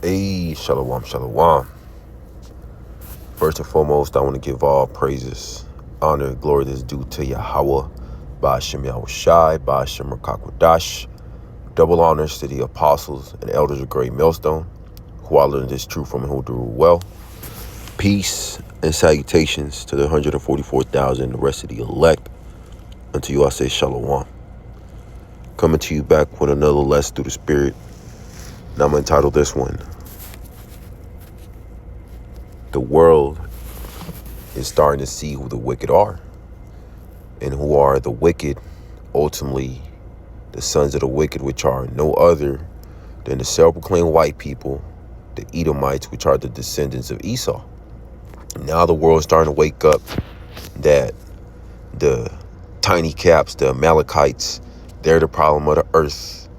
Hey, shalom, shalom. First and foremost, I want to give all praises, honor, and glory that is due to Yahweh, Ba'ashem Yahushai, Ba'ashem Rakakwadash. Double honors to the apostles and elders of Great Millstone, who I learned this truth from and who do well. Peace and salutations to the 144,000, the rest of the elect. Unto you I say shalom. Coming to you back with another lesson through the Spirit. Now I'm going to entitle this one, The World is Starting to See Who the Wicked Are. And who are the wicked? Ultimately, the sons of the wicked, which are no other than the self-proclaimed white people, the Edomites, which are the descendants of Esau. Now the world is starting to wake up that the tiny caps, the Amalekites, they're the problem of the earth,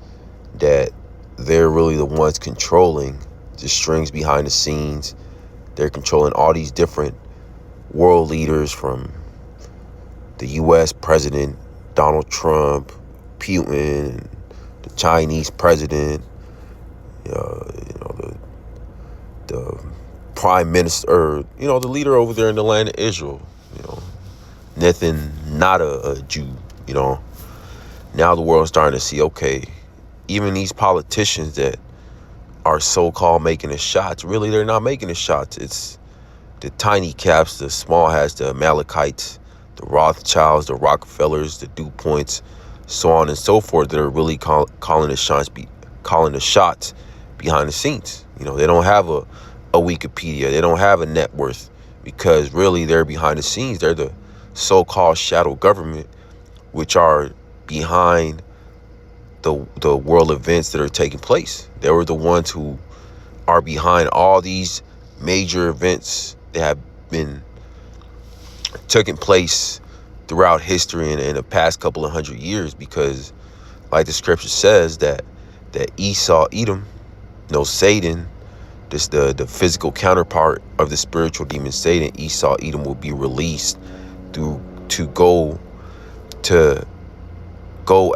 that they're really the ones controlling the strings behind the scenes. They're controlling all these different world leaders, from the U.S. President Donald Trump, Putin, the Chinese president, the prime minister, or, the leader over there in the land of Israel, Nathan, not a Jew, Now the world's starting to see, okay, even these politicians that are so-called making the shots, really they're not making the shots. It's the tiny caps, the small hats, the Amalekites, the Rothschilds, the Rockefellers, the DuPonts, so on and so forth, that are really calling the shots behind the scenes. They don't have a Wikipedia. They don't have a net worth, because really they're behind the scenes. They're the so-called shadow government, which are behind the world events that are taking place. They were the ones who are behind all these major events that have been taking place throughout history in the past couple of 100 years, because like the scripture says that Esau, Edom, Satan, this the physical counterpart of the spiritual demon Satan, Esau, Edom, will be released to go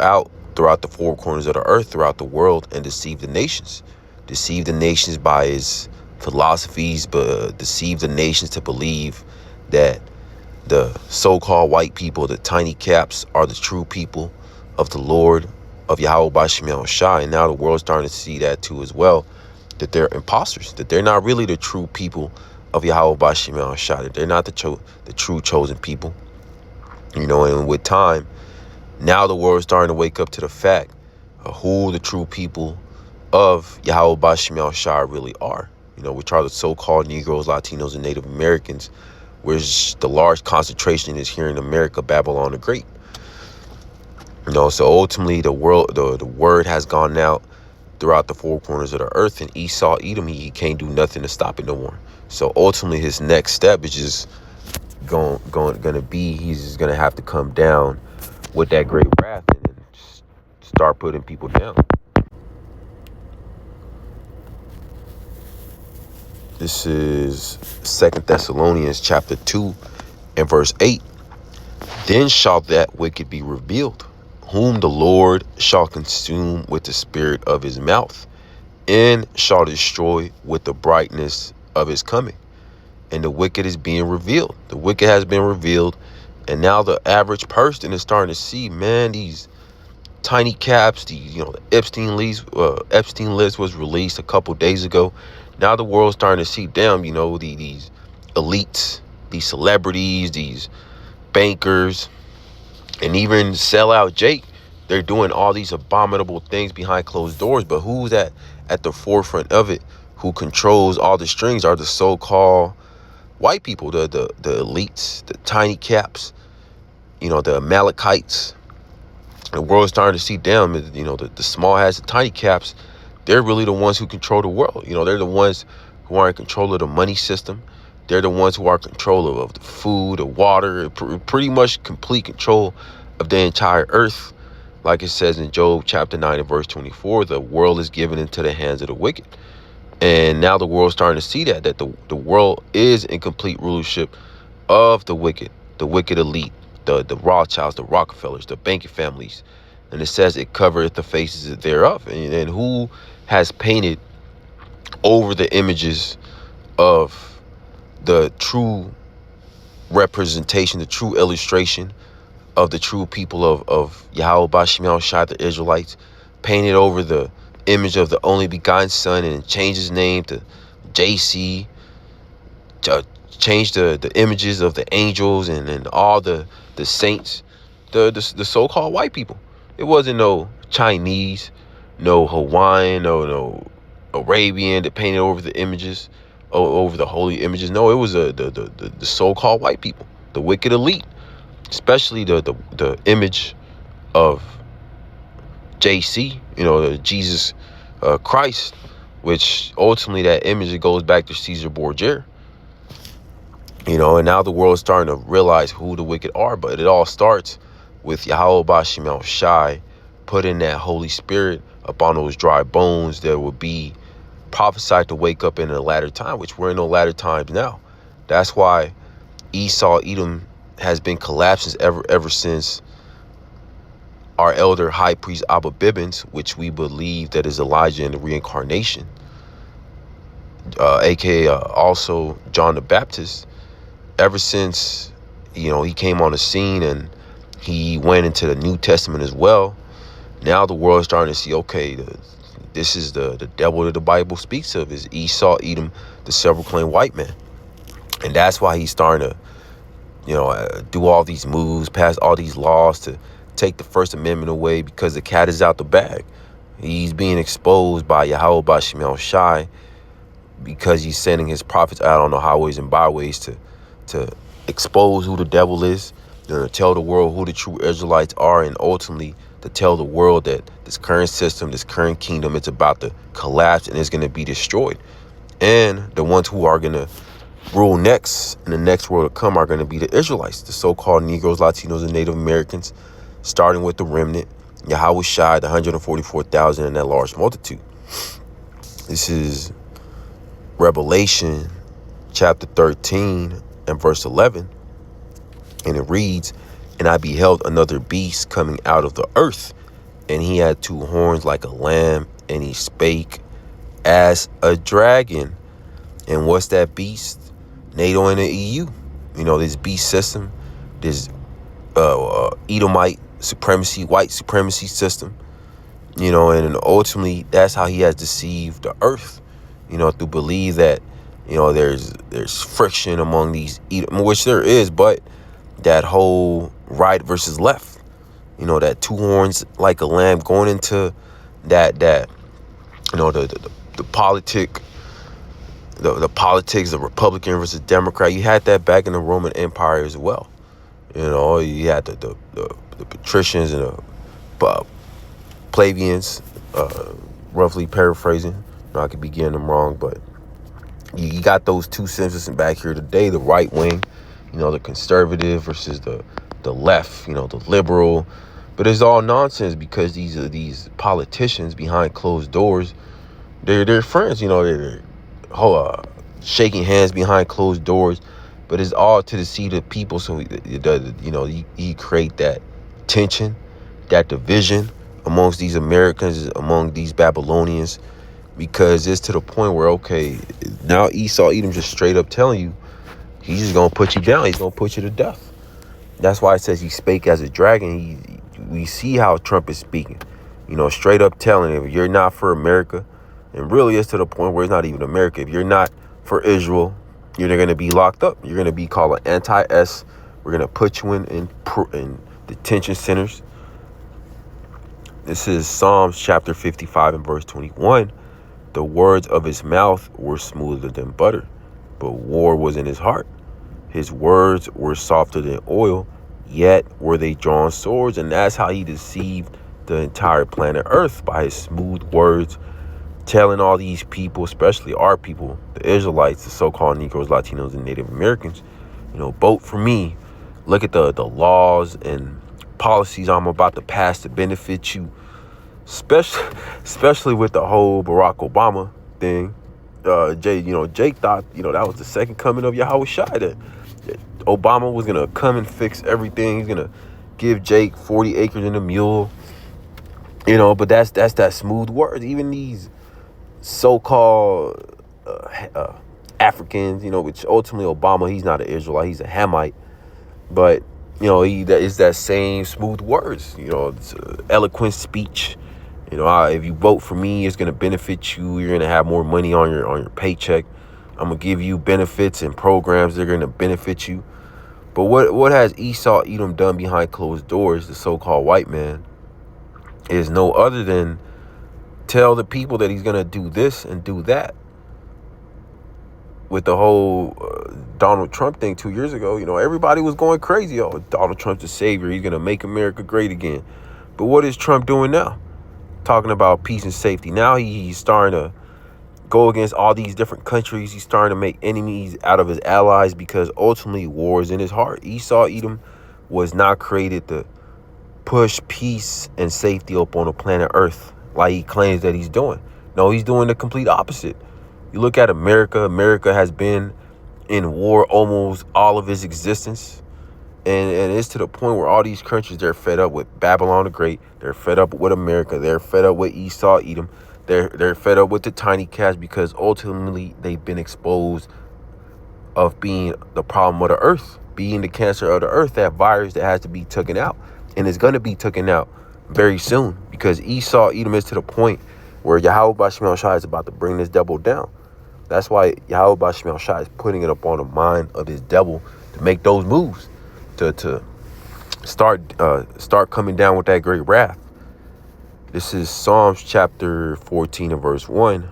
out throughout the four corners of the earth, throughout the world, and deceive the nations by his philosophies, but deceive the nations to believe that the so-called white people, the tiny caps, are the true people of the Lord, of Yahweh Ba'ashem Yahushai. And now the world's starting to see that too as well, that they're imposters, that they're not really the true people of Yahweh Ba'ashem Yahushai, that they're not the true chosen people. And with time, now the world is starting to wake up to the fact of who the true people of Yahweh Ba'ashem Yahushai really are, which are the so-called Negroes, Latinos, and Native Americans, whereas the large concentration is here in America, Babylon the Great. So ultimately the word has gone out throughout the four corners of the earth, and Esau, Edom, he can't do nothing to stop it no more. So ultimately his next step is just gonna be, he's just gonna have to come down with that great wrath and just start putting people down. This is 2 Thessalonians chapter 2 and verse 8. Then shall that wicked be revealed, whom the Lord shall consume with the spirit of his mouth, and shall destroy with the brightness of his coming. And the wicked is being revealed. The wicked has been revealed. And now the average person is starting to see, man, these tiny caps, the Epstein list was released a couple days ago. Now the world's starting to see, damn, these elites, these celebrities, these bankers, and even Sellout Jake, they're doing all these abominable things behind closed doors. But who's at the forefront of it, who controls all the strings, are the so-called white people, the elites, the tiny caps, the Amalekites. The world's starting to see them, the small hats, the tiny caps. They're really the ones who control the world. They're the ones who are in control of the money system. They're the ones who are in control of the food, the water, pretty much complete control of the entire earth. Like it says in Job chapter 9 and verse 24, the world is given into the hands of the wicked. And now the world's starting to see that the world is in complete rulership of the wicked elite, the Rothschilds, the Rockefellers, the banking families. And it says it covereth the faces thereof. And who has painted over the images of the true representation, the true illustration of the true people of Yahweh Bashim Yahushua, the Israelites, painted over the image of the only begotten Son and changed his name to JC, changed the images of the angels and all the saints, the so-called white people. It wasn't no Chinese, no Hawaiian, no Arabian that painted over the images, over the holy images. No, it was the so-called white people, the wicked elite, especially the image of JC, the Jesus Christ, which ultimately that image, it goes back to Caesar Borgia. And now the world is starting to realize who the wicked are, but it all starts with Yahweh Bashim Yahushai putting that Holy Spirit upon those dry bones that will be prophesied to wake up in the latter time, which we're in the latter times now. That's why Esau, Edom has been collapsing ever since our elder high priest Abba Bibbins, which we believe that is Elijah in the reincarnation, aka also John the Baptist. Ever since he came on the scene and he went into the New Testament as well, now the world is starting to see, okay, this is the devil that the Bible speaks of, is Esau, Edom, the self-proclaimed white man. And that's why he's starting to do all these moves, pass all these laws to take the First Amendment away, because the cat is out the bag. He's being exposed by Yahweh Bashim Yahushai because he's sending his prophets out on the highways and byways to expose who the devil is, to tell the world who the true Israelites are, and ultimately to tell the world that this current system, this current kingdom, it's about to collapse and it's going to be destroyed. And the ones who are going to rule next in the next world to come are going to be the Israelites, the so-called Negroes, Latinos, and Native Americans, starting with the remnant, Yahweh Shai, the 144,000 and that large multitude. This is Revelation chapter 13 and verse 11. And it reads, "And I beheld another beast coming out of the earth, and he had two horns like a lamb, and he spake as a dragon." And what's that beast? NATO and the EU. This beast system, this Edomite supremacy, white supremacy system, and ultimately that's how he has deceived the earth, to believe that, there's friction among these Edom, which there is, but that whole right versus left, that two horns like a lamb, going into that the politics, the Republican versus Democrat. You had that back in the Roman Empire as well. You had the patricians and the plebeians, roughly paraphrasing. I could be getting them wrong, but you got those two systems back here today, the right wing, the conservative versus the left, the liberal. But it's all nonsense, because these politicians behind closed doors, they're friends, they're shaking hands behind closed doors, but it's all to deceive the people. So he create that tension, that division amongst these Americans, among these Babylonians, because it's to the point where, okay, now Esau Edom just straight up telling you, he's just gonna put you down, he's gonna put you to death. That's why it says he spake as a dragon. We see how Trump is speaking, straight up telling him, if you're not for America, and really it's to the point where it's not even America, if you're not for Israel, you're going to be locked up. You're going to be called an anti-S. We're going to put you in detention centers. This is Psalms chapter 55 and verse 21. "The words of his mouth were smoother than butter, but war was in his heart. His words were softer than oil, yet were they drawn swords." And that's how he deceived the entire planet Earth, by his smooth words, telling all these people, especially our people, the Israelites, the so-called Negroes, Latinos, and Native Americans, vote for me. Look at the laws and policies I'm about to pass to benefit you, especially with the whole Barack Obama thing. Jake thought, that was the second coming of Yahweh Shai, that Obama was going to come and fix everything. He's going to give Jake 40 acres and a mule, but that's that smooth word. Even these so-called Africans, which ultimately Obama, he's not an Israelite, he's a Hamite. But, it's that same smooth words, it's eloquent speech. If you vote for me, it's going to benefit you. You're going to have more money on your paycheck. I'm going to give you benefits and programs that are going to benefit you. But what has Esau Edom done behind closed doors, the so-called white man, is no other than tell the people that he's going to do this and do that. With the whole Donald Trump thing 2 years ago, everybody was going crazy. Oh, Donald Trump's the savior. He's going to make America great again. But what is Trump doing now? Talking about peace and safety. Now he's starting to go against all these different countries. He's starting to make enemies out of his allies because ultimately war is in his heart. Esau Edom was not created to push peace and safety up on the planet Earth like he claims that he's doing. No, he's doing the complete opposite. You look at America. America has been in war almost all of its existence. And it's to the point where all these countries, they're fed up with Babylon the Great. They're fed up with America. They're fed up with Esau Edom. They're fed up with the tiny cats because ultimately they've been exposed of being the problem of the earth, being the cancer of the earth, that virus that has to be taken out. And it's going to be taken out very soon because Esau Edom is to the point where Yahweh Bashmiel Shai is about to bring this devil down. That's why Yahweh Bashmiel Shai is putting it up on the mind of this devil to make those moves, to start coming down with that great wrath. This is Psalms chapter 14 and verse 1.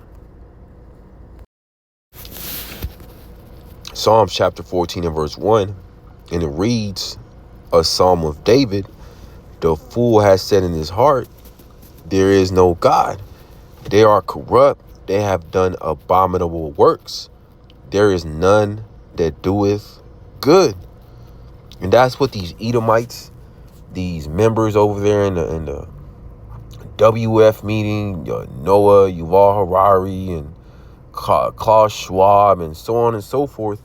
Psalms chapter 14 and verse 1. And it reads, a psalm of David. The fool has said in his heart, there is no God. They are corrupt. They have done abominable works. There is none that doeth good. And that's what these Edomites, these members over there in the WF meeting, Noah, Yuval Harari, and Klaus Schwab, and so on and so forth,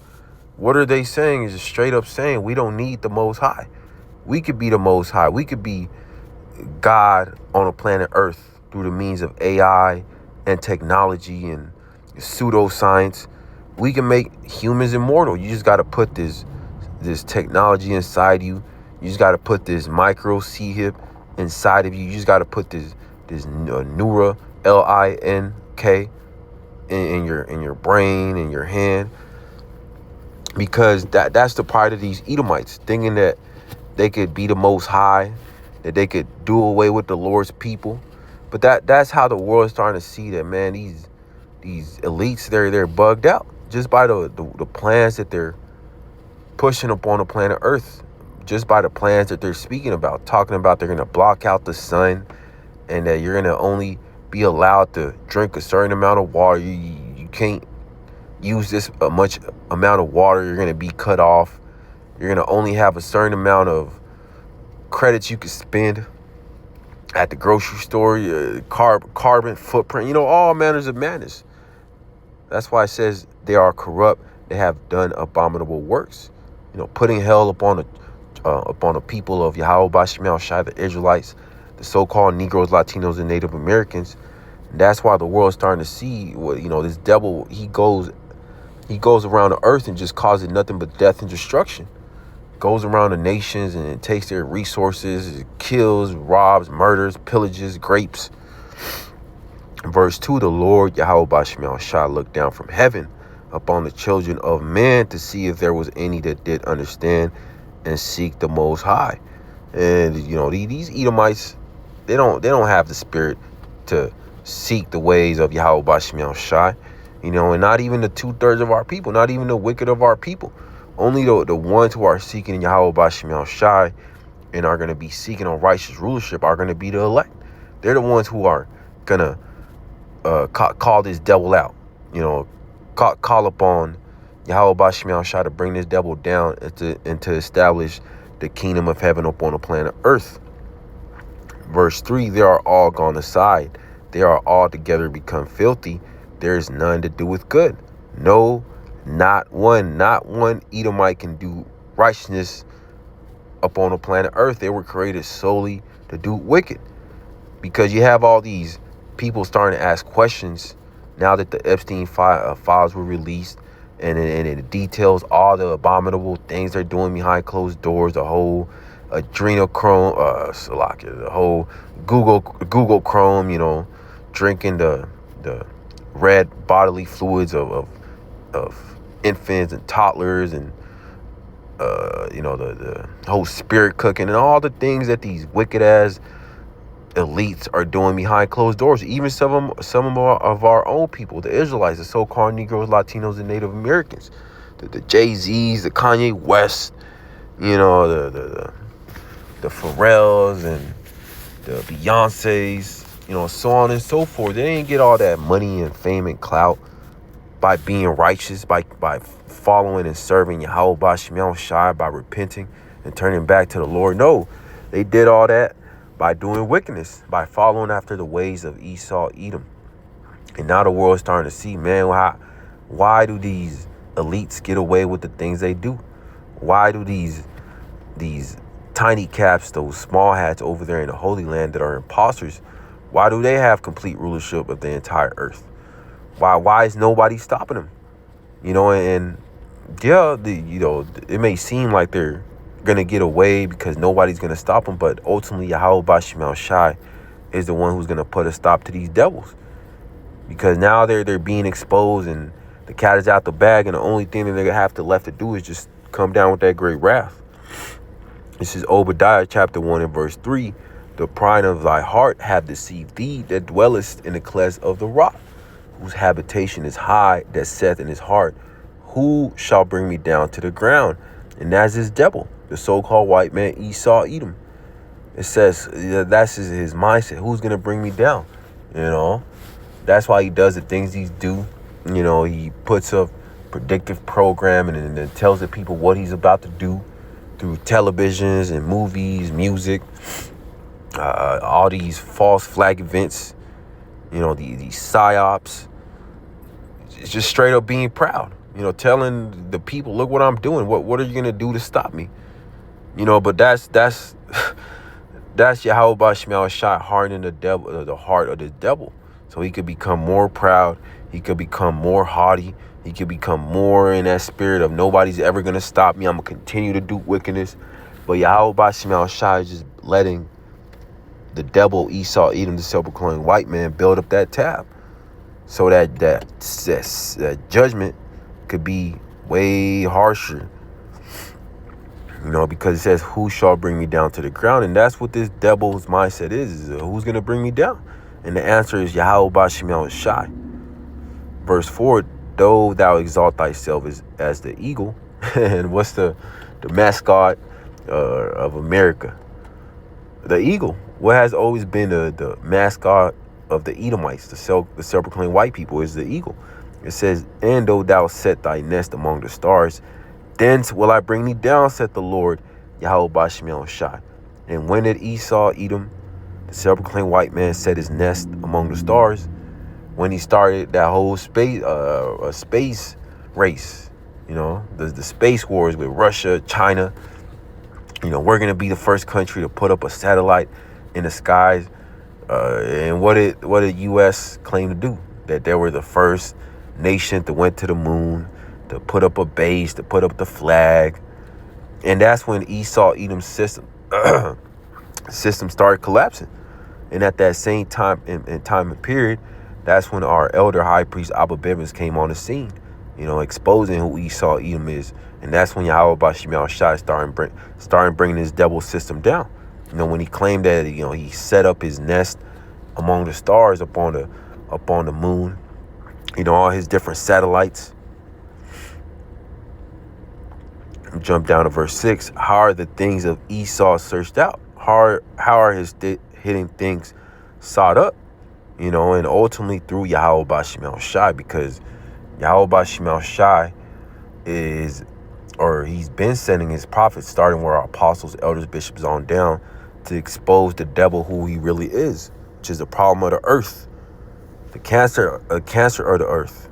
what are they saying? Is straight up saying we don't need the Most High. We could be the Most High. We could be God on a planet Earth through the means of AI and technology and pseudoscience. We can make humans immortal. You just got to put this technology inside you. You just got to put this micro C-hip inside of you. You just got to put this Neura, L-I-N-K, in your brain, in your hand, because that's the part of these Edomites, thinking that they could be the Most High, that they could do away with the Lord's people. But that's how the world is starting to see that, man. These elites, they're bugged out just by the plans that they're pushing up on the planet Earth, just by the plans that they're speaking about, talking about they're going to block out the sun, and that you're going to only be allowed to drink a certain amount of water. You can't use this much amount of water. You're going to be cut off. You're going to only have a certain amount of credits you can spend at the grocery store, carbon footprint, all manners of madness. That's why it says they are corrupt. They have done abominable works, putting hell upon the people of Yahweh Bashmiel Shai, the Israelites, the so-called Negroes, Latinos, and Native Americans. And that's why the world's starting to see what, this devil, he goes around the earth and just causes nothing but death and destruction. Goes around the nations and takes their resources, kills, robs, murders, pillages, grapes. Verse 2, the Lord Yahweh Bashmiel Shai looked down from heaven upon the children of men to see if there was any that did understand and seek the Most High. And these Edomites, they don't have the spirit to seek the ways of Yahweh Bashmiel Shai, and not even the 2/3 of our people, not even the wicked of our people. Only the ones who are seeking Yahweh Bashmiel Shai and are going to be seeking a righteous rulership are going to be the elect. They're the ones who are going to call this devil out, call upon Yahweh Bashmiel Shai to bring this devil down and to establish the kingdom of heaven upon the planet Earth. Verse 3, they are all gone aside. They are all together become filthy. There is none to do with good. No, not one Edomite can do righteousness upon the planet Earth. They were created solely to do wicked. Because you have all these people starting to ask questions now that the Epstein files were released, and it details all the abominable things they're doing behind closed doors, the whole adrenochrome, the whole Google Chrome, drinking the red bodily fluids of infants and toddlers, and the whole spirit cooking and all the things that these wicked ass elites are doing behind closed doors. Even some of our own people, the Israelites, the so-called Negroes, Latinos, and Native Americans, the Jay-Z's, the Kanye West, the Pharrells and the Beyoncés, so on and so forth. They didn't get all that money and fame and clout by being righteous, by following and serving Yahweh Bashmiel Shai, by repenting and turning back to the Lord. No, they did all that by doing wickedness, by following after the ways of Esau, Edom. And now the world's starting to see, man, why do these elites get away with the things they do? Why do these tiny caps, those small hats over there in the Holy Land that are imposters, why do they have complete rulership of the entire earth? Why is nobody stopping them? And yeah, it may seem like they're gonna get away because nobody's gonna stop them, but ultimately Yahweh Bashmiel Shai is the one who's gonna put a stop to these devils, because now they're being exposed and the cat is out the bag, and the only thing that they have to left to do is just come down with that great wrath. This is Obadiah chapter 1 and verse 3. The pride of thy heart have deceived thee, that dwellest in the clefts of the rock, whose habitation is high, that saith in his heart, who shall bring me down to the ground? And that's this devil, the so-called white man, Esau, Edom. It says that's his mindset. Who's going to bring me down? That's why he does the things he do. He puts a predictive program and then tells the people what he's about to do through televisions and movies, music, all these false flag events, these psyops. It's just straight up being proud, telling the people, look what I'm doing. What are you going to do to stop me? But that's Yahweh Bashmiel Shai hardening the heart of the devil, so he could become more proud. He could become more haughty. He could become more in that spirit of nobody's ever going to stop me. I'm going to continue to do wickedness. But Yahweh Bashmiel Shai is just letting the devil, Esau, Edom, the self-proclaimed white man, build up that tab, so that judgment could be way harsher. Because it says, who shall bring me down to the ground? And that's what this devil's mindset is who's going to bring me down? And the answer is Yahweh Bashmiel Shai. Verse 4, though thou exalt thyself as the eagle. And what's the mascot of America? The eagle. What has always been the mascot of the Edomites, the self-proclaimed white people, is the eagle. It says, and though thou set thy nest among the stars, thence will I bring thee down, saith the Lord, Yahweh Bashmiel Shai. And when did Esau, Edom, the self-proclaimed white man, set his nest among the stars? When he started that whole space race, the space wars with Russia, China. We're going to be the first country to put up a satellite in the skies. And what did U.S. claim to do? That they were the first nation that went to the moon, to put up a base, to put up the flag. And that's when Esau, Edom's system started collapsing. And at that same time and period, that's when our elder high priest Abba Bivens came on the scene, exposing who Esau, Edom is. And that's when Yahweh Bashmiel Shai started bringing his devil system down. When he claimed that, he set up his nest among the stars up on the moon, all his different satellites. Jump down to verse 6. How are the things of Esau searched out? How are his hidden things sought up? And ultimately through Yahweh Bashmiel Shai, because Yahweh Bashmiel Shai he's been sending his prophets, starting with our apostles, elders, bishops on down, to expose the devil, who he really is, which is the problem of the earth, the cancer of the earth.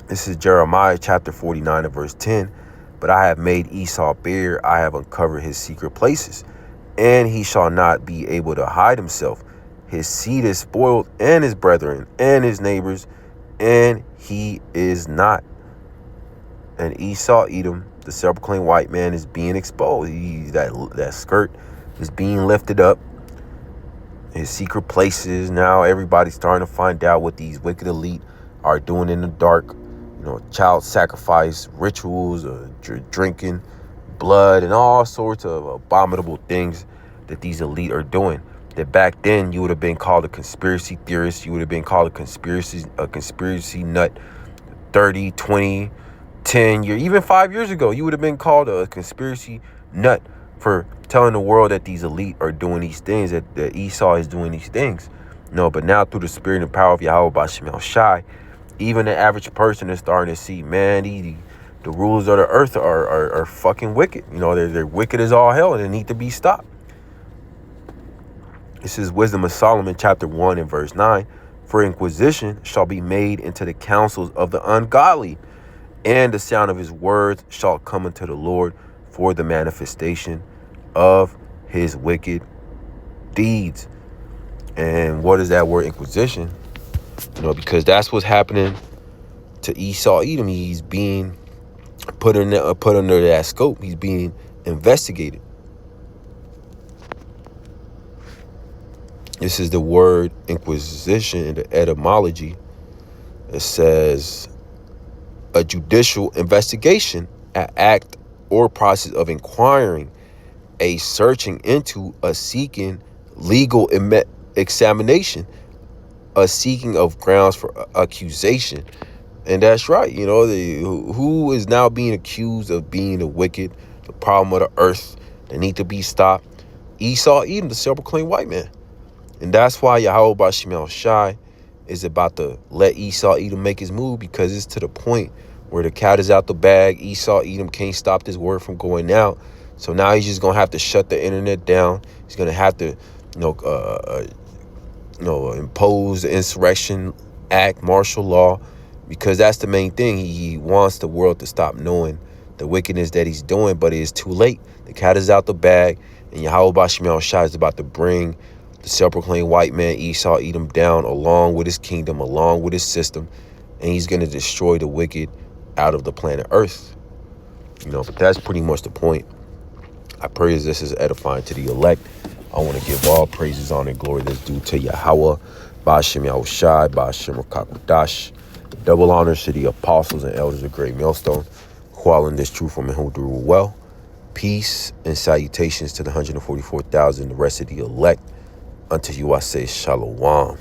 This is Jeremiah chapter 49 and verse 10. But I have made Esau bare, I have uncovered his secret places, and he shall not be able to hide himself. His seed is spoiled, and his brethren, and his neighbors, and he is not. And Esau Edom, the self-proclaimed white man, is being exposed. That skirt is being lifted up. His secret places. Now everybody's starting to find out what these wicked elite are doing in the dark. Child sacrifice rituals, drinking blood, and all sorts of abominable things that these elite are doing. That back then you would have been called a conspiracy theorist. You would have been called a conspiracy nut. 30, 20, 10 years, even 5 years ago, you would have been called a conspiracy nut for telling the world that these elite are doing these things, that Esau is doing these things. But now through the spirit and power of Yahweh Ba'Shem El Shai, even the average person is starting to see, man, the rulers of the earth are fucking wicked. They're wicked as all hell, and they need to be stopped. This is Wisdom of Solomon, chapter 1 and verse 9. For inquisition shall be made into the counsels of the ungodly, and the sound of his words shall come unto the Lord for the manifestation of his wicked deeds. And what is that word inquisition? Because that's what's happening to Esau Edom. He's being put under that scope. He's being investigated. This is the word inquisition in the etymology. It says a judicial investigation, an act or process of inquiring, a searching into, a seeking legal examination, a seeking of grounds for accusation. And that's right. Who is now being accused of being the wicked, the problem of the earth, that need to be stopped? Esau Edom, the self-proclaimed white man. And that's why Yahweh Ba'Shem El Shai is about to let Esau Edom make his move, because it's to the point where the cat is out the bag. Esau Edom can't stop this word from going out. So now he's just going to have to shut the internet down. He's going to have to, impose the Insurrection Act, martial law, because that's the main thing. He wants the world to stop knowing the wickedness that he's doing, but it is too late. The cat is out the bag, and Yahweh Ba'Shem El Shai is about to bring the self-proclaimed white man Esau Edom down, along with his kingdom, along with his system, and he's going to destroy the wicked out of the planet Earth. But that's pretty much the point. I pray this is edifying to the elect. I want to give all praises, honor, and glory that's due to Yahweh Ba'Shem Yahushai, Ba'Shem Rakakwadash. Double honors to the apostles and elders of Great Millstone, who all in this truth from and who do rule well. Peace and salutations to the 144,000, the rest of the elect. Unto you I say shalom.